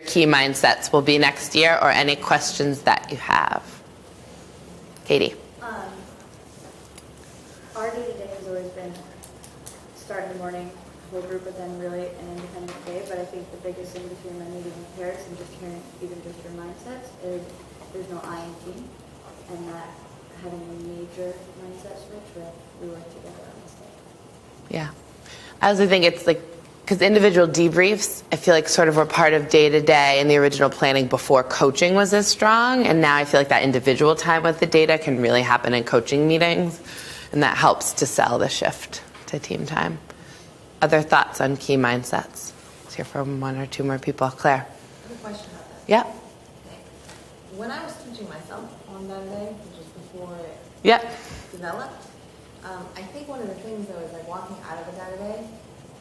key mindsets will be next year, or any questions that you have. Katie. Our day-to-day has always been start in the morning, whole group, but then really an independent day. But I think the biggest thing between my meeting with Paris and just hearing even just your mindsets is there's no I in team, and that having a major mindset switch where we work together on this day. Yeah. I also think it's like, because individual debriefs, I feel like sort of were part of day-to-day in the original planning before coaching was as strong, and now I feel like that individual time with the data can really happen in coaching meetings, and that helps to sell the shift to team time. Other thoughts on key mindsets? Let's hear from one or two more people. Claire. I have a question about that. Yeah. Okay. When I was teaching myself on that day, which was before it developed, I think one of the things though is like walking out of a day-to-day,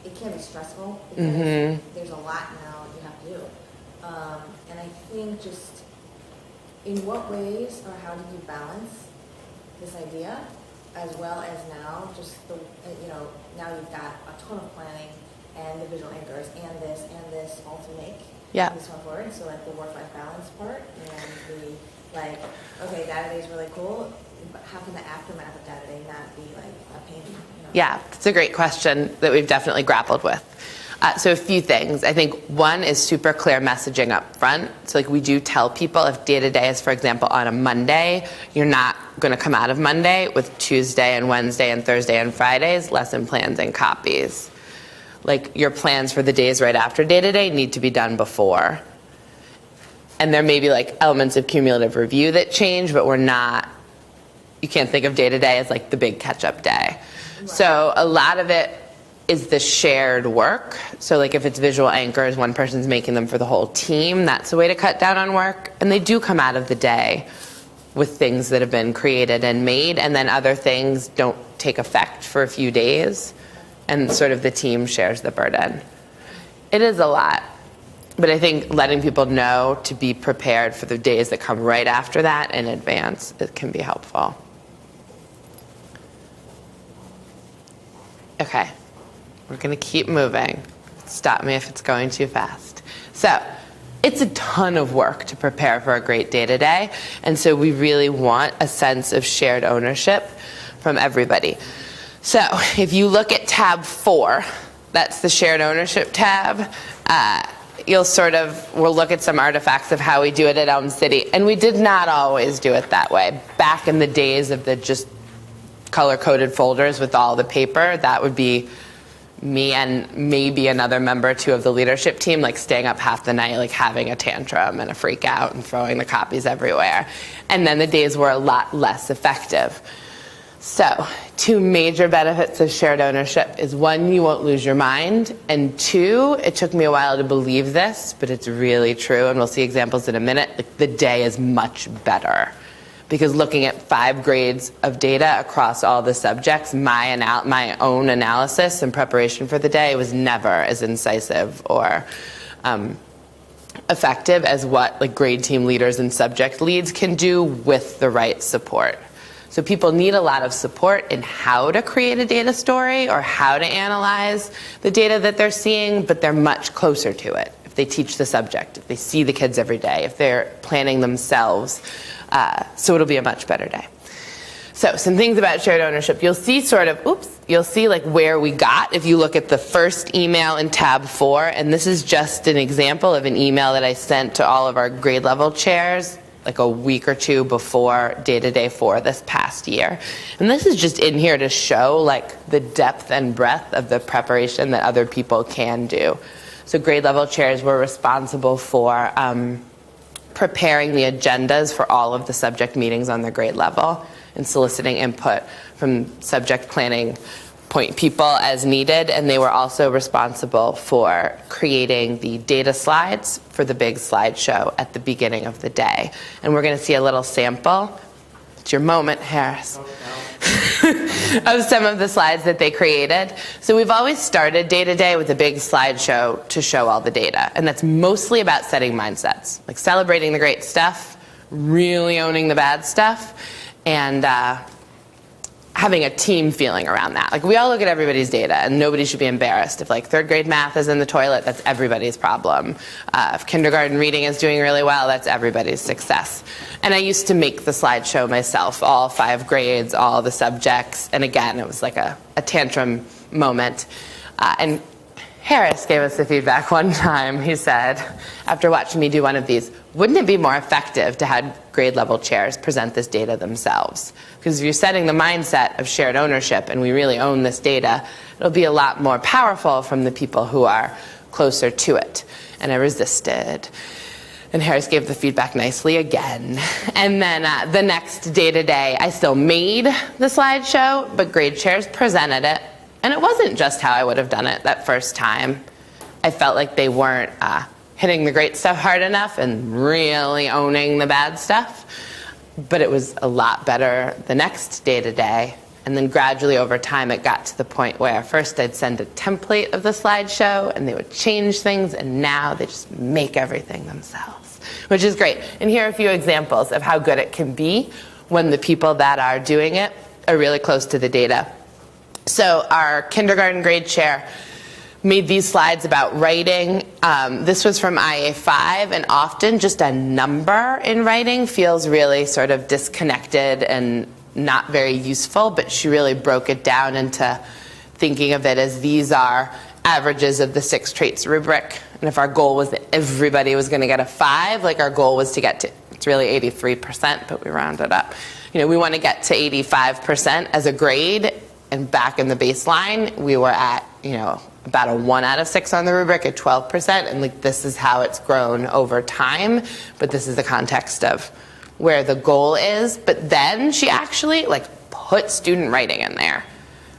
it can be stressful because there's a lot now you have to do. And I think just in what ways or how did you balance this idea as well as now just the, now you've got a ton of planning and the visual anchors and this all to make this one forward. So like the work-life balance part and the like, okay, data day is really cool, but how can the aftermath of data day not be like a pain? Yeah, it's a great question that we've definitely grappled with. So a few things. I think one is super clear messaging up front. So like we do tell people if day-to-day is, for example, on a Monday, you're not going to come out of Monday with Tuesday and Wednesday and Thursday and Fridays lesson plans and copies. Like your plans for the days right after day-to-day need to be done before. And there may be like elements of cumulative review that change, but you can't think of day-to-day as like the big catch-up day. Right. So a lot of it is the shared work. So like if it's visual anchors, one person's making them for the whole team, that's a way to cut down on work. And they do come out of the day with things that have been created and made, and then other things don't take effect for a few days, and sort of the team shares the burden. It is a lot, but I think letting people know to be prepared for the days that come right after that in advance, it can be helpful. Okay. We're going to keep moving. Stop me if it's going too fast. So it's a ton of work to prepare for a great day-to-day, and so we really want a sense of shared ownership from everybody. So if you look at tab 4, that's the shared ownership tab, we'll look at some artifacts of how we do it at Elm City, and we did not always do it that way. Back in the days of the just color-coded folders with all the paper, that would be me and maybe another member or two of the leadership team, like staying up half the night, like having a tantrum and a freak out and throwing the copies everywhere. And then the days were a lot less effective. So 2 major benefits of shared ownership is 1, you won't lose your mind, and 2, it took me a while to believe this, but it's really true, and we'll see examples in a minute, like the day is much better. Because looking at 5 grades of data across all the subjects, my own analysis and preparation for the day was never as incisive or effective as what like grade team leaders and subject leads can do with the right support. So people need a lot of support in how to create a data story or how to analyze the data that they're seeing, but they're much closer to it if they teach the subject, if they see the kids every day, if they're planning themselves. So it'll be a much better day. So some things about shared ownership. You'll see like where we got if you look at the first email in tab 4, and this is just an example of an email that I sent to all of our grade level chairs like a week or 2 before day-to-day 4 this past year. And this is just in here to show like the depth and breadth of the preparation that other people can do. So grade level chairs were responsible for preparing the agendas for all of the subject meetings on their grade level and soliciting input from subject planning point people as needed, and they were also responsible for creating the data slides for the big slideshow at the beginning of the day. And we're going to see a little sample. It's your moment, Harris. Of some of the slides that they created. So we've always started day-to-day with a big slideshow to show all the data, and that's mostly about setting mindsets, like celebrating the great stuff, really owning the bad stuff, and having a team feeling around that. Like we all look at everybody's data and nobody should be embarrassed. If like third grade math is in the toilet, that's everybody's problem. If kindergarten reading is doing really well, that's everybody's success. And I used to make the slideshow myself, all 5 grades, all the subjects. And again, it was like a tantrum moment. And Harris gave us the feedback one time. He said, after watching me do one of these, wouldn't it be more effective to have grade level chairs present this data themselves? Because if you're setting the mindset of shared ownership and we really own this data, it'll be a lot more powerful from the people who are closer to it. And I resisted. And Harris gave the feedback nicely again. And then the next day, I still made the slideshow, but grade chairs presented it. And it wasn't just how I would have done it that first time. I felt like they weren't hitting the great stuff hard enough and really owning the bad stuff. But it was a lot better the next day. And then gradually over time, it got to the point where first I'd send a template of the slideshow and they would change things, and now they just make everything themselves, which is great. And here are a few examples of how good it can be when the people that are doing it are really close to the data. So our kindergarten grade chair made these slides about writing. This was from IA5, and often just a number in writing feels really sort of disconnected and not very useful, but she really broke it down into thinking of it as these are averages of the 6 traits rubric. And if our goal was that everybody was going to get a 5, like our goal was to get to, it's really 83%, but we rounded up. You know, we want to get to 85% as a grade. And back in the baseline, we were at, you know, about a 1 out of 6 on the rubric at 12%. And like, this is how it's grown over time. But this is the context of where the goal is. But then she actually like put student writing in there,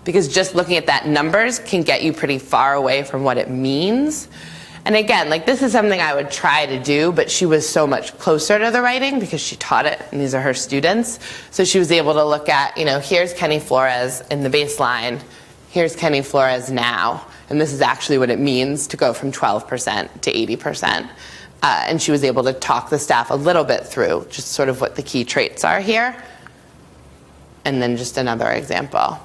because just looking at that numbers can get you pretty far away from what it means. And again, like this is something I would try to do, but she was so much closer to the writing because she taught it and these are her students. So she was able to look at, you know, here's Kenny Flores in the baseline, here's Kenny Flores now, and this is actually what it means to go from 12% to 80%. And she was able to talk the staff a little bit through just sort of what the key traits are here. And then just another example.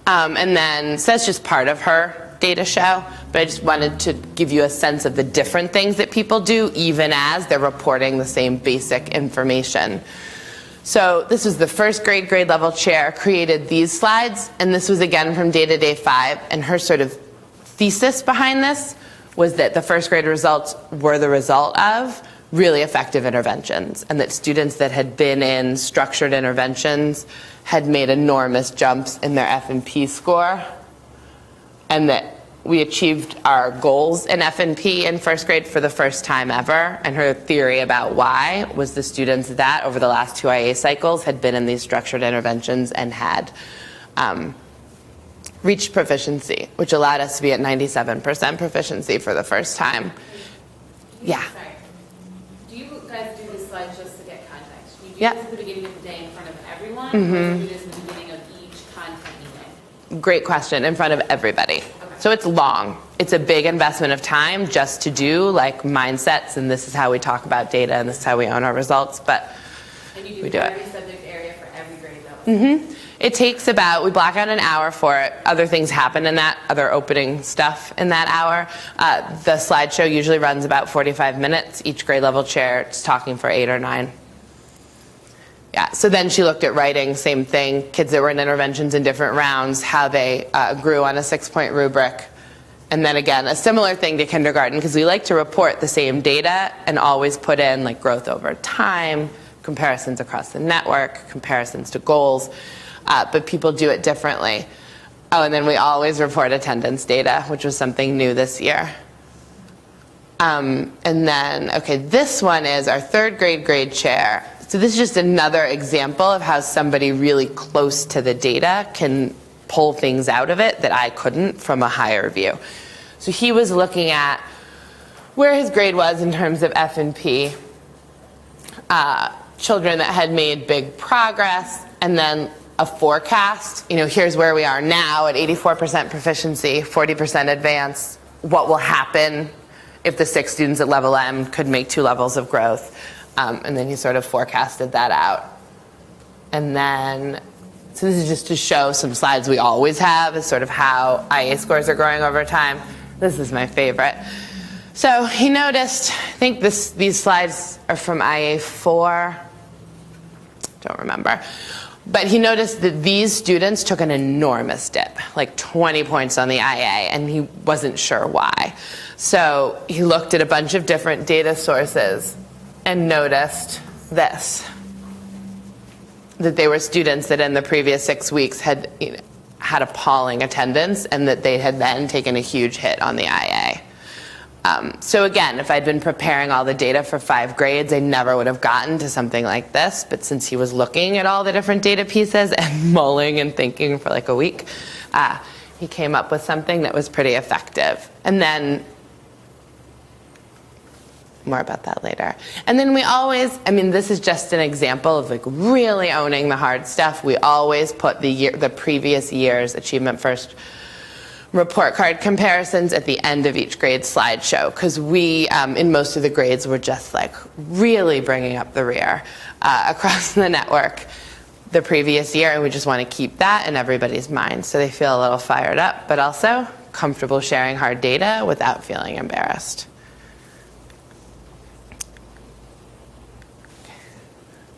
And then, so that's just part of her data show, but I just wanted to give you a sense of the different things that people do, even as they're reporting the same basic information. So this was the first grade level chair, created these slides, and this was again from Data Day 5, and her sort of thesis behind this was that the first grade results were the result of really effective interventions, and that students that had been in structured interventions had made enormous jumps in their F&P score, and that we achieved our goals in F&P in first grade for the first time ever. And her theory about why was the students that over the last 2 IA cycles had been in these structured interventions and had reached proficiency, which allowed us to be at 97% proficiency for the first time. Yeah. Sorry. Do you guys do this slide just to get context? Do you do Yeah. this at the beginning of the day in front of everyone, or do you do this at the beginning of each content meeting? Great question. In front of everybody. Okay. So it's long. It's a big investment of time just to do like mindsets, and this is how we talk about data, and this is how we own our results, but And you we do do every it. subject area for every grade level? It takes about, we block out an hour for it. Other things happen in that, other opening stuff in that hour. The slideshow usually runs about 45 minutes. Each grade level chair is talking for 8 or 9. Yeah, so then she looked at writing, same thing, kids that were in interventions in different rounds, how they grew on a 6-point rubric. And then again, a similar thing to kindergarten, because we like to report the same data and always put in like growth over time, comparisons across the network, comparisons to goals, but people do it differently. Oh, and then we always report attendance data, which was something new this year. And then, okay, this one is our third grade chair. So this is just another example of how somebody really close to the data can pull things out of it that I couldn't from a higher view. So he was looking at where his grade was in terms of F&P, children that had made big progress, and then a forecast. You know, here's where we are now at 84% proficiency, 40% advanced. What will happen if the 6 students at level M could make 2 levels of growth? And then he sort of forecasted that out. And then So this is just to show some slides we always have as sort of how IA scores are growing over time. This is my favorite. So he noticed, I think these slides are from IA4, don't remember. But he noticed that these students took an enormous dip, like 20 points on the IA, and he wasn't sure why. So he looked at a bunch of different data sources and noticed this, that they were students that in the previous 6 weeks had had appalling attendance and that they had then taken a huge hit on the IA. So again, if I'd been preparing all the data for 5 grades, I never would have gotten to something like this. But since he was looking at all the different data pieces and mulling and thinking for like a week, he came up with something that was pretty effective. And then, more about that later. And then we always, I mean, this is just an example of like really owning the hard stuff. We always put the previous year's Achievement First report card comparisons at the end of each grade slideshow, because we, in most of the grades, were just like really bringing up the rear across the network the previous year, and we just want to keep that in everybody's mind so they feel a little fired up, but also comfortable sharing hard data without feeling embarrassed.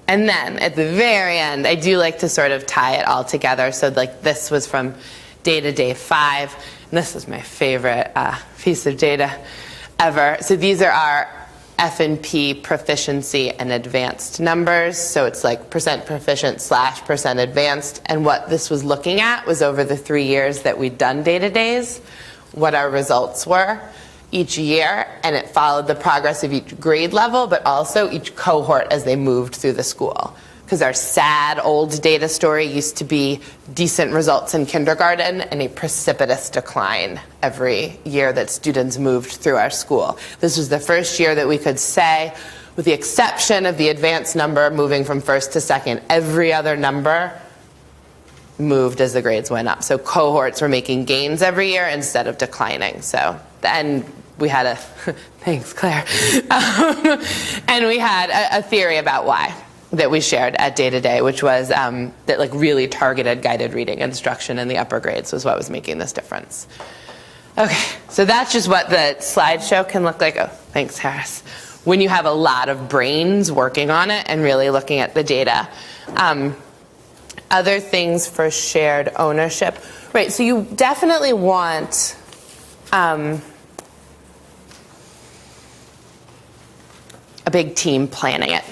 And then at the very end, I do like to sort of tie it all together. So like this was from Data Day 5, and this is my favorite piece of data ever. So these are our F&P proficiency and advanced numbers. So it's like % proficient / % advanced. And what this was looking at was over the 3 years that we'd done data days, what our results were each year, and it followed the progress of each grade level, but also each cohort as they moved through the school. Because our sad old data story used to be decent results in kindergarten and a precipitous decline every year that students moved through our school. This was the first year that we could say, with the exception of the advanced number moving from first to second, every other number moved as the grades went up. So cohorts were making gains every year instead of declining. So then we had a, thanks Claire, and we had a theory about why that we shared at Data Day, which was that like really targeted guided reading instruction in the upper grades was what was making this difference. Okay, so that's just what the slideshow can look like. Oh, thanks Harris. When you have a lot of brains working on it and really looking at the data. Other things for shared ownership. Right, so you definitely want a big team planning it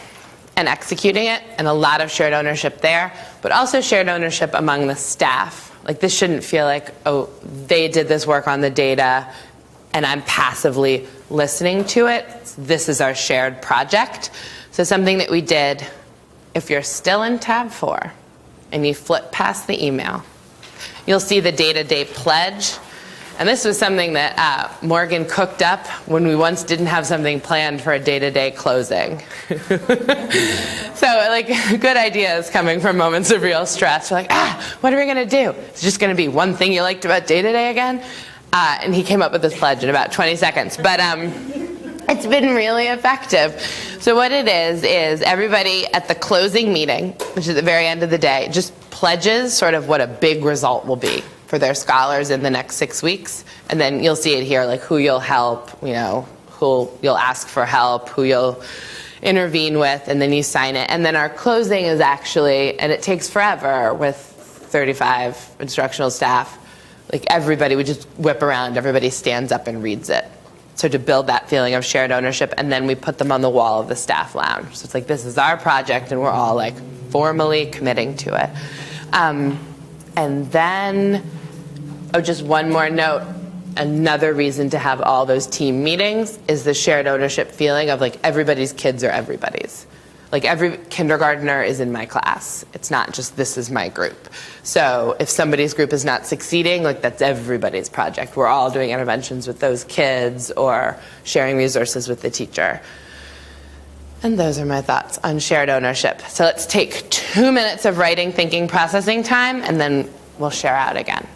and executing it, and a lot of shared ownership there, but also shared ownership among the staff. Like this shouldn't feel like, oh, they did this work on the data and I'm passively listening to it. This is our shared project. So something that we did, if you're still in tab 4 and you flip past the email, you'll see the Data Day pledge. And this was something that Morgan cooked up when we once didn't have something planned for a Data Day closing. So like good ideas coming from moments of real stress. We're like, what are we going to do? It's just going to be one thing you liked about Data Day again? And he came up with this pledge in about 20 seconds. But it's been really effective. So what it is everybody at the closing meeting, which is at the very end of the day, just pledges sort of what a big result will be for their scholars in the next 6 weeks. And then you'll see it here, like who you'll help, who you'll ask for help, who you'll intervene with, and then you sign it. And then our closing is actually, and it takes forever with 35 instructional staff, like everybody, we just whip around, everybody stands up and reads it. So to build that feeling of shared ownership, and then we put them on the wall of the staff lounge. So it's like, this is our project, and we're all like formally committing to it. And then, just one more note, another reason to have all those team meetings is the shared ownership feeling of like everybody's kids are everybody's. Like every kindergartner is in my class. It's not just this is my group. So if somebody's group is not succeeding, like that's everybody's project. We're all doing interventions with those kids or sharing resources with the teacher. And those are my thoughts on shared ownership. So let's take 2 minutes of writing, thinking, processing time, and then we'll share out again.